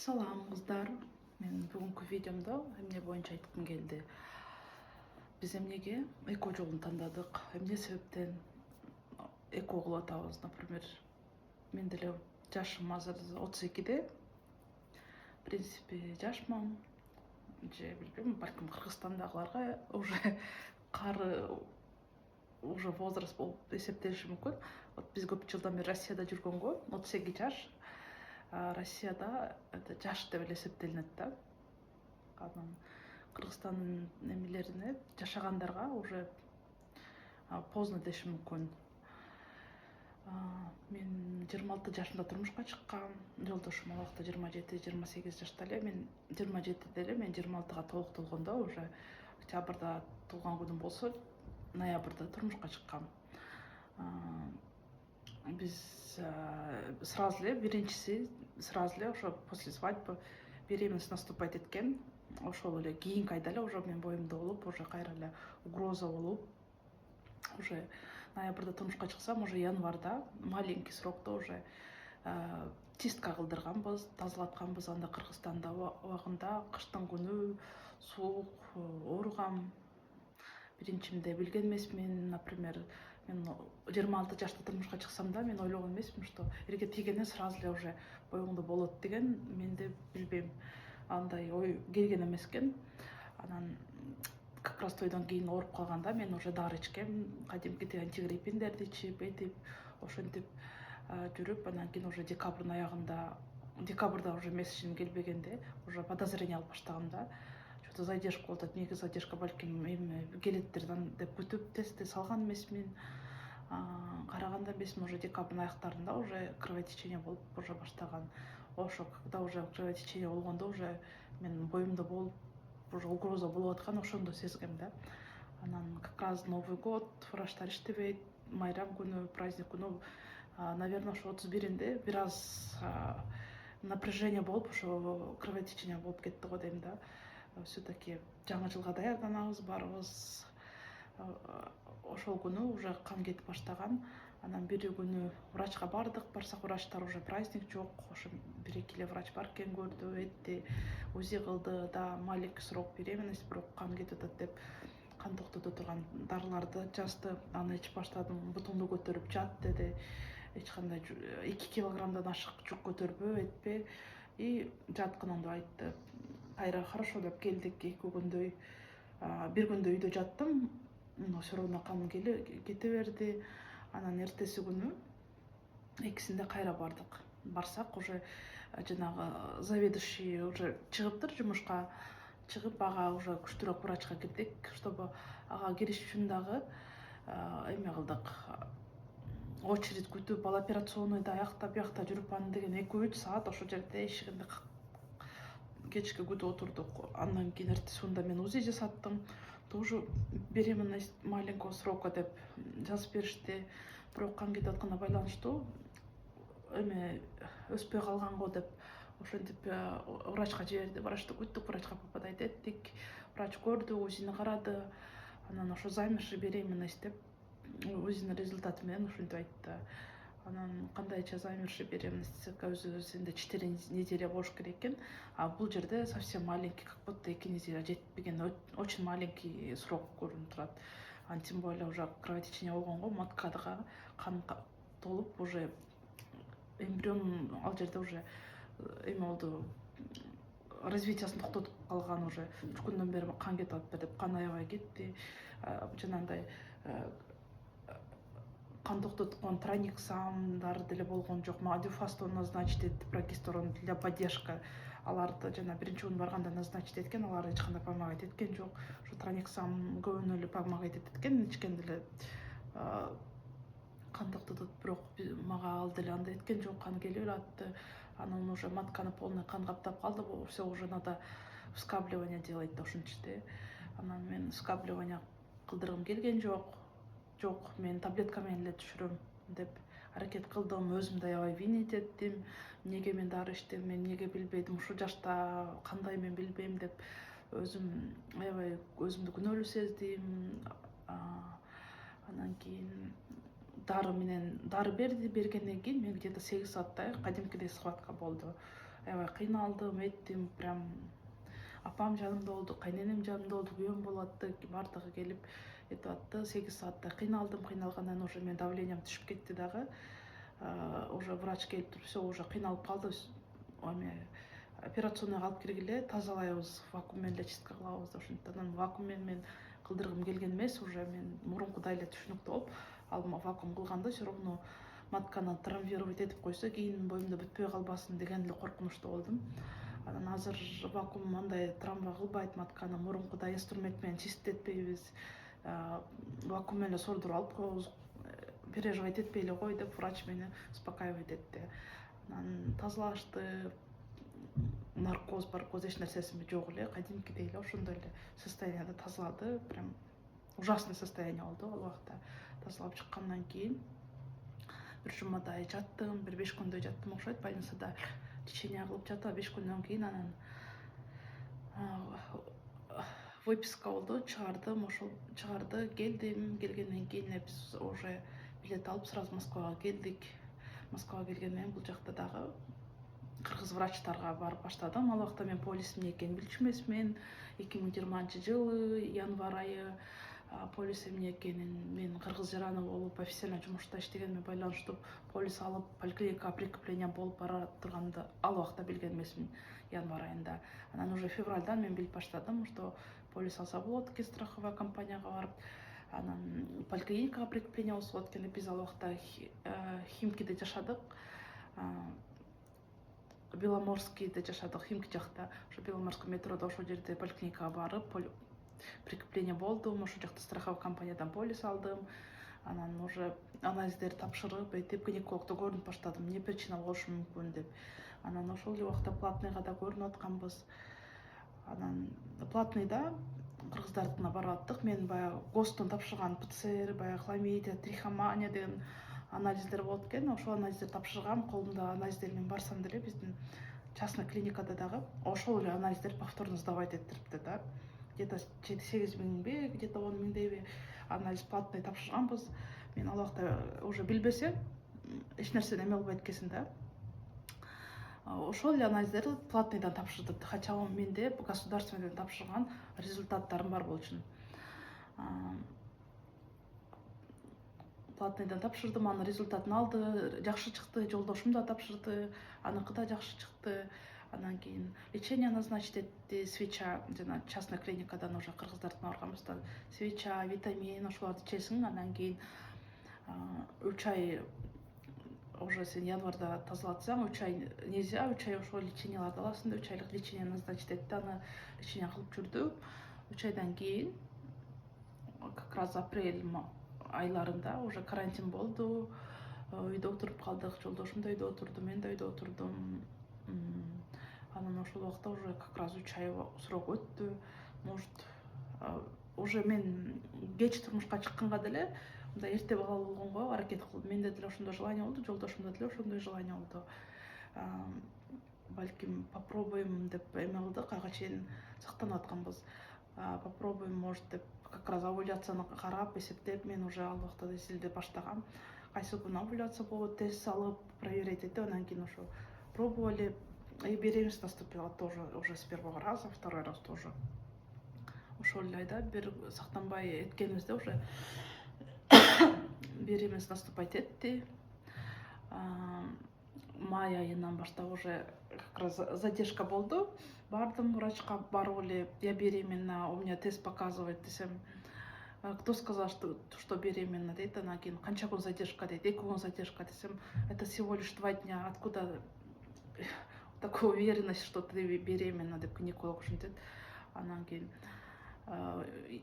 Салам кыздар. Мен бүгүнкү видеомдо эмне боюнча айткым келди. Биз эмнеге эко жолун тандадык? Эмне себептен эко кылып атабыз? Например, мен деле жашым азыр 32-де. В принципе, жашман. Же билбейм, балким Кыргызстандагыларга уже кары уже возраст болуп эсептелиши мүмкүн. Вот биз көп жылдан бери Россияда жүргөнгө 38 жаш. Россияда это жаш деп эле эсептелинет да. Анан Кыргызстандын немелерине жашагандарга уже поздно деши мүмкүн. Мен 26 жашымда турмушка чыккам. Жолдошум ал вакытта 27-28 жашта эле. Мен 27-де эле, мен 26-га толук толгондо уже октябрда туулган күнүм болсо, ноябрда турмушка чыккам. Биз сразу эле биринчиси сразу эле ошо после свадьбы беременность наступать эткен. Ошол эле кийинки айда эле уже мен боюмда болуп, уже кайра эле угроза болуп, уже ноябрда турмушка чыксам, уже январда маленький срокто уже чистка кылдырганбыз, тазалатканбыз. Анда Кыргызстанда убагында кыштын күнү суук, ооругам. Биринчимде билген эмесмин. Например, мен 26 жашта турмушка чыксам да, мен ойлогон эмесмин, что эрге тийгенде сразу эле уже боюңда болот деген. Мен де билбейм, андай ой келген эмес экен. Анан как раз тойдон кийин ооруп калганда мен уже дары ичкем, кадимки антигриппиндерди ичип, этип, ошентип жүрүп, анан кийин уже декабрдын аягында, декабрда уже месячим келбегенде, уже подозрение алып баштаганда, что-то задержка болуп атат. Эмнеге задержка, балким эми келеттир деп күтүп тестти салган эмесмин. Караганда эмесмин, уже декабрдын аяктарында уже кровотечение болуп уже баштаган. Ошо когда уже кровотечение болгондо уже мен боюмда болуп, уже угроза болуп аткан, ошондо сезгем да. Анан как раз Новый год, врачтар иштебейт, майрам күнү, праздник күнү, наверное, ошо 31-инде бир аз напряжение болуп, ошо кровотечение болуп кетти го дейм да. Все-таки жаңы жылга даярданабыз баарыбыз. Ошол күнү уже кан кетип баштаган. Анан бир күнү врачка бардык, барсак врачтар уже праздник жок, ошо бир-эки эле врач бар экен, көрдү, этти, УЗИ кылды, да, маленький срок беременность, бирок кан кетип атат деп кан токтото турган дарыларды жазды. Аны ичип баштадым, бутуңду көтөрүп жат деди. Эч кандай 2 килограммдан ашык жүк көтөрбө, этпе, и жаткыныңды айтты. Кайра хорошо деп келдик, 2 күндөй, бир күндө үйдө жаттым. Все равно каным кете берди. Анан эртеси күнү экисинде кайра бардык. Барсак уже жанагы заведующий уже чыгыптыр жумушка. Чыгып, ага уже күчтүүрөөк врачка кирдик, чтобы ага кириш үчүн дагы эме кылдык. Очередь күтүп, ал операционныйда аякта биякта жүрүп, аны деген 2-3 саат ошол жерде эшигинде кечке күтүп отурдук. Андан кийин эртеси күндө мен УЗИ жасаттым. Тоже беременность маленького срока деп жазып беришти. Бирок кан кетип атканына байланыштуу эме өспөй калган го деп ошентип врачка жиберди. Врачты күттүк, врачка попадать эттик. Врач көрдү, УЗИни карады. Анан ошо замершая беременность деп УЗИнин результаты менен ушинтип айтты. Анан кандайча замершая беременность, өзүндө 4 неделя болуш керек экен. А бул жерде совсем маленький, как будто 2 неделя жетпеген, очень маленький срок көрүнүп турат. Тем более уже кровотечение болгонго, маткага кан толуп, уже эмбрион ал жерде уже эме болду, развитиясын токтотуп калган, уже 3 күндөн бери кан кетип атпы деп кан аябай кетти. Жанагындай кан токтоткон трониксамдар деле болгон жок. Мага дюфастон назначить этти, прогестерон для поддержка. Аларды жана биринчи күнү барганда назначить эткен, алар эч кандай помогать эткен жок. Ошо трониксам көбүнө эле помогать этет экен, ичкен деле кан токтотот, бирок мага ал деле андай эткен жок, кан келип эле атты. Анан уже матканы полный кан каптап калды, все уже надо вскабливание делать да ушинтишти. Анан мен вскабливание кылдыргым келген жок, мен таблетка менен эле түшүрөм деп аракет кылдым. Өзүмдү аябай винить эттим. Эмнеге мен дары ичтим, мен эмнеге билбедим, ушул жашта кандай мен билбейм деп өзүм аябай өзүмдү күнөөлүү сездим. Анан кийин дары бергенден кийин мен где-то 8 сааттай кадимкидей схватка болду. аябай кыйналдым, эттим, прям апам жанымда болду, кайненем жанымда болду, күйөөм болуп атты, баардыгы келип этип атты. 8 сааттай кыйналдым, кыйналгандан уже менин давлениям түшүп кетти дагы. Уже врач келип туруп, все, уже кыйналып калды, эме операционныйга алып киргиле, тазалайбыз, вакуум менен лечиться кылабыз деп ушинтип. Анан вакуум менен мен кылдыргым келген эмес, уже мен мурункудай эле түшүнүктүү болуп, ал вакуум кылганда все равно матканы травмировать этип койсо, кийин боюмда бүтпөй калбасын деген эле коркунучта болдум. Анан азыр вакуум андай травма кылбайт матканы, мурункудай инструмент менен чистетпейбиз, вакуум менен сордуруп алып коебуз, переживать этпей эле кой деп врач мени успокаивать этти. Анан тазалашты, наркоз эч нерсеси жок эле, кадимкидей эле ошондой эле состоянияда тазалады. Прям ужасный состояние болду ал убакта. Тазалап чыккандан кийин бир жумадай жаттым, бир 5 күндөй жаттым окшойт, больницада лечение кылып жатып, 5 күндөн кийин анан выписка болду, чыгардым, ошол чыгарды, келдим. Келгенден кийин биз уже билет алып сразу Москвага келдик. Москвага келгенден кийин бул жакта дагы кыргыз врачтарга барып баштадым. Ал убакта мен полис эмне экенин билчү эмесмин. 2020-жылы январь айы полис эмне экенин, мен кыргыз жараны болуп официально жумушта иштегениме байланыштуу полис алып поликлиникага прикрепление болуп бара турганымды ал убакта билген эмесмин, январь айында. Анан уже февральдан мен билип баштадым, что полис алса болот экен, страховая компанияга барып. Анан поликлиникага прикрепление болсо болот экен деп биз ал убакта Химкиде жашадык. Беломорскийде жашадык, Химки жакта. Ошо Беломорский метродо ошол жерде поликлиникага барып прикрепление болдум. Ошол жакта страховая компаниядан полис алдым. Анан уже анализдерди тапшырып, этип гинекологду көрүнүп баштадым, эмне причина болушу мүмкүн деп. Анан ошол эле убакта платныйга да көрүнүп атканбыз. Анан платныйда кыргыздардыкына барып аттык. Мен баягы ГОСТтон тапшырган ПЦР, баягы хламидия, трихомания деген анализдер болот экен. Ошол анализдерди тапшыргам, колумда анализдер менен барсам деле биздин частный клиникада дагы ошол эле анализдер повторно сдавать этtiripti да. Где-то 8 миңби, где-то 10 миңдейби анализ платный тапшырганбыз. Мен ал убакта уже билбесем, эч нерседен эме кылбайт экенсиң да. Ошол эле анализдерди платныйдан тапшырдык. Хотя менде государственныйдан тапшырган результаттарым бар болчу. Платныйдан тапшырдым, анын результатын алды, жакшы чыкты. Жолдошум да тапшырды, аныкы да жакшы чыкты. Анан кийин лечение назначить этти, свеча, жана частный клиникадан уже кыргыздардыкына барганбызда свеча, витамин ошолорду ичесиң. Анан кийин 3 ай уже сен январда тазалатсаң, 3 ай нельзя, 3 ай ошол леченияларды аласың да, 3 айлык лечение назначить этти. Аны лечение кылып жүрдү. 3 айдан кийин как раз апрель айларында уже карантин болду. Үйдө отуруп калдык, жолдошум да үйдө отурду, мен да үйдө отурдум. Анан ошол убакта уже как раз 3 ай срок өттү. Может, уже мен кеч турмушка чыкканга деле мындай эрте балалуу болгонго аракет кылдым. Менде деле ошондой желание болду, жолдошумда деле ошондой желание болду. Балким попробуем деп эме кылдык, ага чейин сактанып атканбыз. Попробуем, может деп, как раз овуляцияны карап, эсептеп, мен уже ал убакта изилдеп баштагам. Кайсы күнү овуляция болот, тест салып, проверять этип, анан кийин ошо пробовали. И беременность наступила тоже уже с первого раза, второй раз тоже. Ошол эле айда бир сактанбай эткенибизде уже беременность наступать этти. Май айынан баштап уже как раз задержка болду. Бардым врачка, барып эле, я беременна, у меня тест показывает десем. Кто сказал, что беременна дейт. Анан кийин канча күн задержка дейт, 2 күн задержка десем. Это всего лишь 2 дня. Откуда такая уверенность, что ты беременна деп гинеколог ушинтет. Анан кийин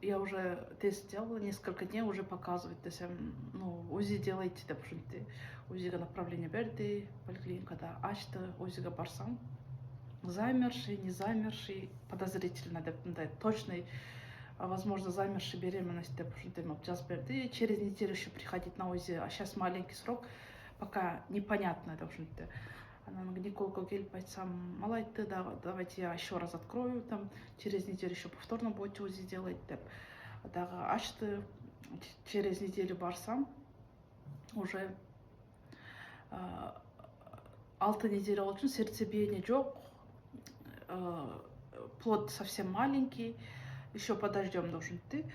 я уже тест сделала, несколько дней уже показывает десем. Ну, УЗИ делайте деп ушинтти. УЗИге направление берди, поликлиникада ачты, УЗИге барсам, замерший, не замерший, подозрительно деп, мындай точный, возможно, замерший беременность деп ушинтип жазып берди. Через неделю еще приходить на УЗИ, а сейчас маленький срок, пока непонятно деп ушинтти. Анан гинекологу келип айтсам, ал айтты, давайте я еще раз открою, там через неделю еще повторно будете УЗИ делать деп. Дагы ачты, через неделю барсам, уже 6 неделя болчу, сердцебиение жок, плод совсем маленький, еще подождем должен идти.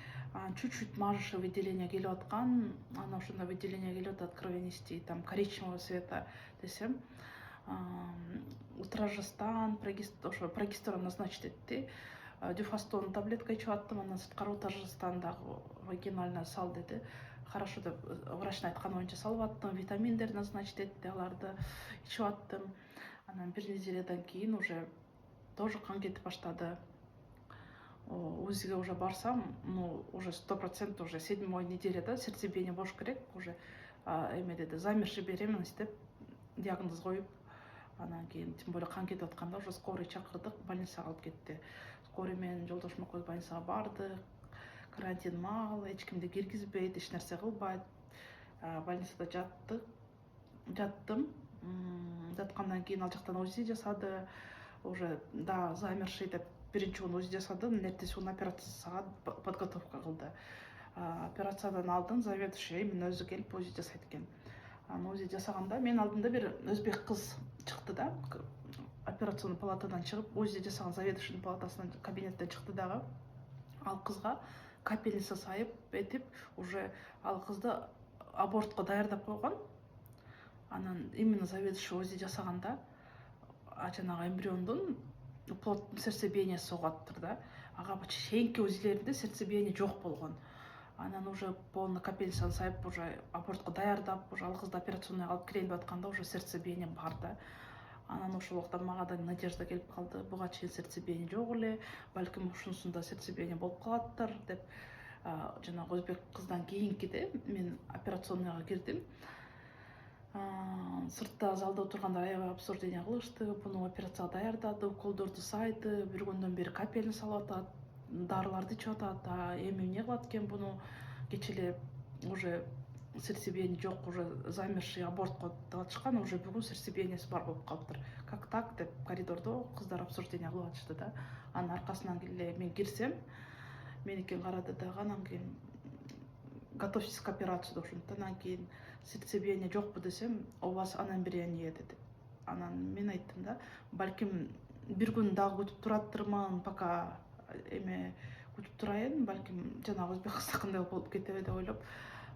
Чуть-чуть марш выделение келип аткан, ана ошондо выделение келип атат кровянистый, там коричневого цвета десем, утражестан, ошо прогестерон назначить этти, дюфастон таблетка ичип аттым, анан сырткары утражестандагы вагинально сал деди. Хорошо деп врачтын айтканы боюнча салып аттым, витаминдер назначить этти, аларды ичип аттым. Анан бир неделядан кийин уже тоже кан кетип баштады. УЗИге уже барсам, ну, уже 100% уже 7-й неделяда сердцебиение болуш керек, уже эме деди, замерший беременность деп диагноз коюп, анан кийин тем более кан кетип атканда уже скорый чакырдык, больницага алып кетти. Скорый менен жолдошум экөөбүз больницага бардык, карантин маал, эч кимди киргизбейт, эч нерсе кылбайт. Больницада жаттым. Жаткандан кийин ал жактан УЗИ жасады, уже да, замерший деп биринчи күнү УЗИ жасады, эртеси күнү операцияга подготовка кылды. Операциядан алдын заведующий эмне өзү келип УЗИ жасайт экен. УЗИ жасаганда менин алдымда бир өзбек кыз чыкты да, операционный палатадан чыгып, УЗИ жасаган заведующийдин палатасынан, кабинеттен чыкты дагы. Ал кызга капельница сайып этип, уже ал кызды абортко даярдап койгон. Анан именно заведующий УЗИ жасаганда жанагы эмбриондун плод сердцебиениеси согаттыр да. Ага чейинки УЗИлеринде сердцебиение жок болгон. Анан уже полный капельницаны сайып, уже абортко даярдап, уже ал кызды операционныйга алып кирейин деп атканда уже сердцебиение бар да. Анан ошол убакта мага да надежда келип калды. Буга чейин сердцебиение жок эле, балким ушунусунда сердцебиение болуп калаттыр деп. Жанагы өзбек кыздан кийинкиде мен операционныйга кирдим. Сыртта залда отургандар аябай обсуждение кылышты, буну операцияга даярдады, уколдорду сайды, бир күндөн бери капельница салып атат, дарыларды ичип атат, эми эмне кылат экен буну, кечээ эле уже сердцебиение жок, уже замерший абортко атышкан, уже бүгүн сердцебиениеси бар болуп калыптыр. Как так деп коридордо кыздар обсуждение кылып атышты да. Анын аркасынан эле мен кирсем, меникин карады дагы, анан кийин готовьтесь к операции деп ошентти. Анан кийин сердцебиение жокпу десем, у вас анембрия деди. Анан мен айттым да, балким бир күн дагы күтүп тураттырмын, пока эме күтүп турайын, балким жанагы өзбек кыздыкындай болуп кетеби деп ойлоп,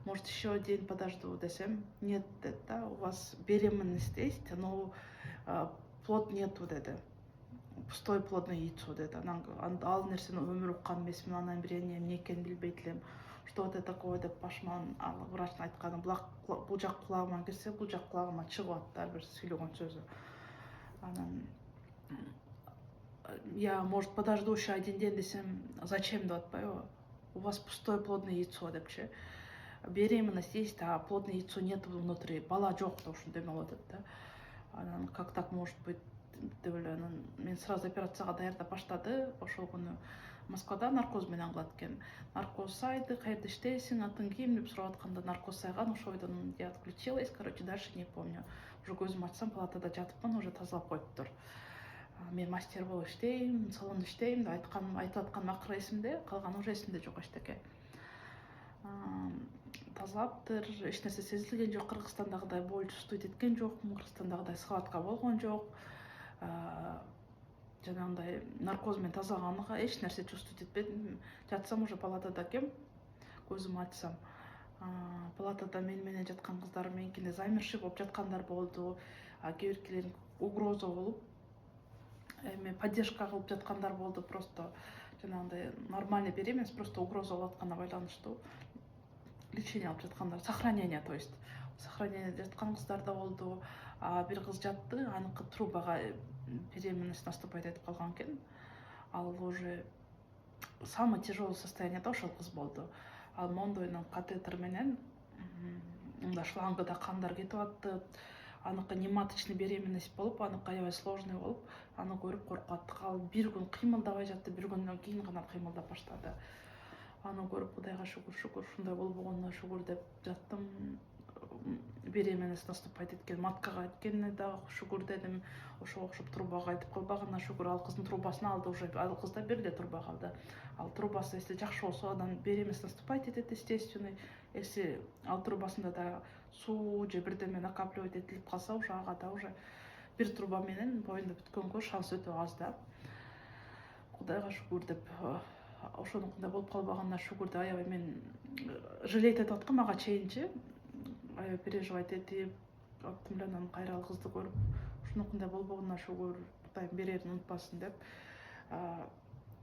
может еще день подожду десем, нет деди да, у вас беременность есть, но плод нету деди. Пустой плодное яйцо деди. Анан ал нерсени өмүр уккан эмесмин, анембрия эмне экенин билбейт элем. Что это такое деп башыман врачтын айтканы бул жак кулагыма кирсе, бул жак кулагыма чыгып атты ар бир сүйлөгөн сөзү. Анан я, может, подожду еще 1 день десем, зачем деп атпайбы? У вас пустое плодное яйцо депчи. Беременность есть, а плодное яйцо нет внутри, бала жок деп ушинтип эме кылып атат да. Анан как так может быть деп эле, анан мен сразу операцияга даярдап баштады. Ошол күнү Москвада наркоз менен кылат экен. Наркоз сайды, каерде иштейсиң, атың ким деп сурап атканда наркоз сайган, ошойдон я отключилась, короче, дальше не помню. Уже көзүмдү ачсам, палатада жатыпмын, уже тазалап коюптур. Мен мастер болуп иштейм, салонда иштейм деп айтып атканым акыры эсимде, калганы уже эсимде жок эчтеке. Тазалаптыр, эч нерсе сезилген жок, Кыргызстандагыдай бою чувствовать эткен жокмун, Кыргызстандагыдай схватка болгон жок. Жанагындай наркоз менен тазалаганга эч нерсе чувствовать этпедим. Жатсам уже палатада экем, көзүмдү ачсам, палатада менен жаткан кыздар меникине замерший болуп жаткандар болду, кээ биркилер угроза болуп эме поддержка кылып жаткандар болду, просто жанагындай нормальный беременность, просто угроза болуп атканына байланыштуу лечение алып жаткандар, сохранение, то есть сохранениеде жаткан кыздар да болду. Бир кыз жатты, аныкы трубага беременность наступает этип калган экен. Ал уже самый тяжелый состоянияда ошол кыз болду. Ал мондойдон катетер менен мында шлангыда кандар кетип атты. Аныкы нематочный беременность болуп, аныкы аябай сложный болуп, аны көрүп коркуп аттык. Ал бир күн кыймылдабай жатты, бир күндөн кийин гана кыймылдап баштады. Аны көрүп Кудайга шүгүр, ушундай болбогонуна шүгүр деп жаттым. Беременность наступать эткен, маткага эткенине дагы шүгүр дедим. Ошого окшоп трубага айтып калбаганына шүгүр. Ал кыздын трубасын алды уже, ал кыз да бир эле труба калды. Ал трубасы если жакшы болсо, анан беременность наступать этет естественный. Если ал трубасында да суу же бирдеме накапливать этилип калса, уже ага да уже бир труба менен боюнда бүткөнгө шанс өтө аз да. Кудайга шүгүр деп ошонукундай болуп калбаганына шүгүр деп аябай мен жалеть этип аткам ага чейинчи. Аябай переживать этип, кумданан кайра ал кызды көрүп, ушунукундай болбогонуна шүгүр, Кудайым берерин унутпасын деп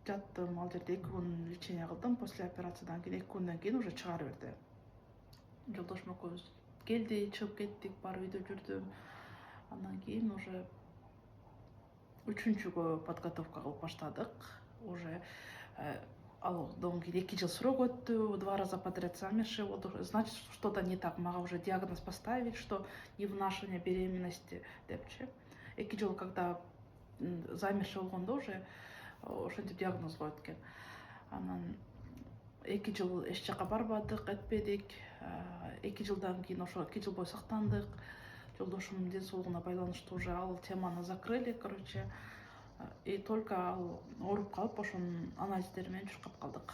жаттым. Ал жерде 2 күн лечение кылдым. После операциядан кийин 2 күндөн кийин уже чыгарып берди. Жолдошум экөөбүз келди, чыгып кеттик, барып үйдө жүрдүм. Андан кийин уже 3-күнгө подготовка кылып баштадык. Уже алдан кийин 2 жыл срок өттү, 2 раза подряд замерши болду. Значит, что-то не так. Мага уже диагноз поставить, что невынашивание беременности депчи. 2 жыл когда замерши болгондо уже ошентип диагноз коет экен. Анан 2 жыл эч жака барбадык, этпедик. 2 жылдан кийин ошо 2 жыл бою сактандык. Жолдошумдун ден соолугуна байланыштуу уже ал теманы закрыли, короче. И только ал ооруп калып, ошонун анализдери менен чуркап калдык.